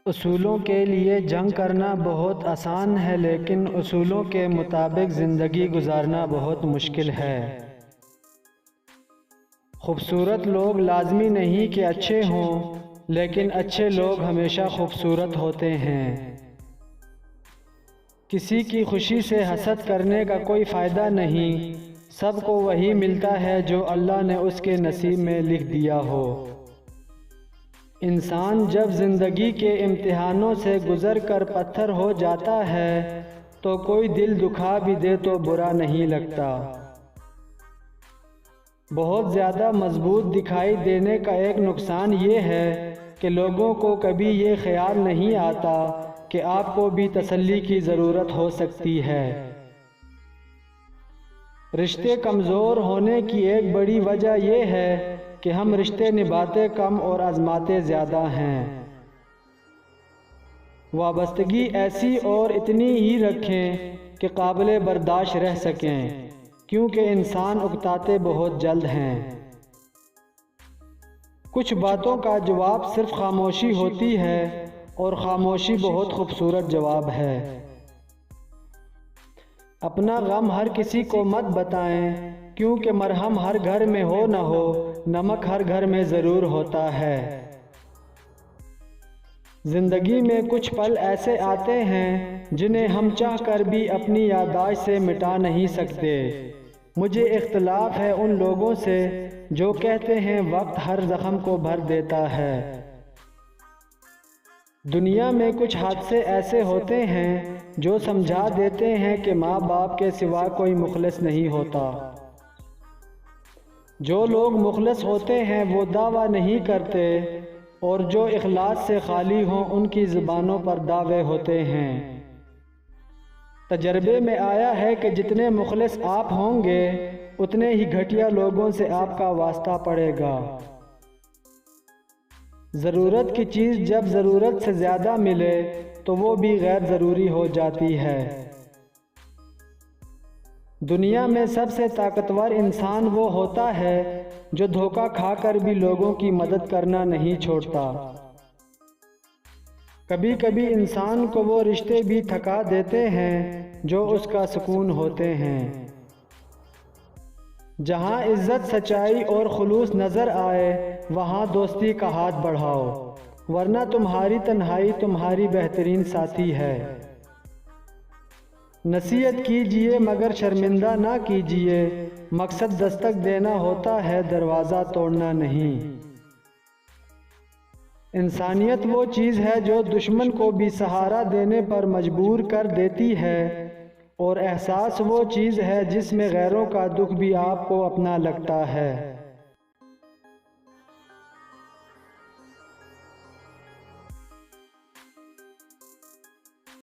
اصولوں کے لیے جنگ کرنا بہت آسان ہے، لیکن اصولوں کے مطابق زندگی گزارنا بہت مشکل ہے۔ خوبصورت لوگ لازمی نہیں کہ اچھے ہوں، لیکن اچھے لوگ ہمیشہ خوبصورت ہوتے ہیں۔ کسی کی خوشی سے حسد کرنے کا کوئی فائدہ نہیں، سب کو وہی ملتا ہے جو اللہ نے اس کے نصیب میں لکھ دیا ہو۔ انسان جب زندگی کے امتحانوں سے گزر کر پتھر ہو جاتا ہے تو کوئی دل دکھا بھی دے تو برا نہیں لگتا۔ بہت زیادہ مضبوط دکھائی دینے کا ایک نقصان یہ ہے کہ لوگوں کو کبھی یہ خیال نہیں آتا کہ آپ کو بھی تسلی کی ضرورت ہو سکتی ہے۔ رشتے کمزور ہونے کی ایک بڑی وجہ یہ ہے کہ ہم رشتے نبھاتے کم اور آزماتے زیادہ ہیں۔ وابستگی ایسی اور اتنی ہی رکھیں کہ قابل برداشت رہ سکیں، کیونکہ انسان اکتاتے بہت جلد ہیں۔ کچھ باتوں کا جواب صرف خاموشی ہوتی ہے، اور خاموشی بہت خوبصورت جواب ہے۔ اپنا غم ہر کسی کو مت بتائیں، کیونکہ مرہم ہر گھر میں ہو نہ ہو، نمک ہر گھر میں ضرور ہوتا ہے۔ زندگی میں کچھ پل ایسے آتے ہیں جنہیں ہم چاہ کر بھی اپنی یادداشت سے مٹا نہیں سکتے۔ مجھے اختلاف ہے ان لوگوں سے جو کہتے ہیں وقت ہر زخم کو بھر دیتا ہے۔ دنیا میں کچھ حادثے ایسے ہوتے ہیں جو سمجھا دیتے ہیں کہ ماں باپ کے سوا کوئی مخلص نہیں ہوتا۔ جو لوگ مخلص ہوتے ہیں وہ دعویٰ نہیں کرتے، اور جو اخلاص سے خالی ہوں ان کی زبانوں پر دعوے ہوتے ہیں۔ تجربے میں آیا ہے کہ جتنے مخلص آپ ہوں گے اتنے ہی گھٹیا لوگوں سے آپ کا واسطہ پڑے گا۔ ضرورت کی چیز جب ضرورت سے زیادہ ملے تو وہ بھی غیر ضروری ہو جاتی ہے۔ دنیا میں سب سے طاقتور انسان وہ ہوتا ہے جو دھوکہ کھا کر بھی لوگوں کی مدد کرنا نہیں چھوڑتا۔ کبھی کبھی انسان کو وہ رشتے بھی تھکا دیتے ہیں جو اس کا سکون ہوتے ہیں۔ جہاں عزت، سچائی اور خلوص نظر آئے وہاں دوستی کا ہاتھ بڑھاؤ، ورنہ تمہاری تنہائی تمہاری بہترین ساتھی ہے۔ نصیحت کیجیے مگر شرمندہ نہ کیجیے، مقصد دستک دینا ہوتا ہے دروازہ توڑنا نہیں۔ انسانیت وہ چیز ہے جو دشمن کو بھی سہارا دینے پر مجبور کر دیتی ہے، اور احساس وہ چیز ہے جس میں غیروں کا دکھ بھی آپ کو اپنا لگتا ہے۔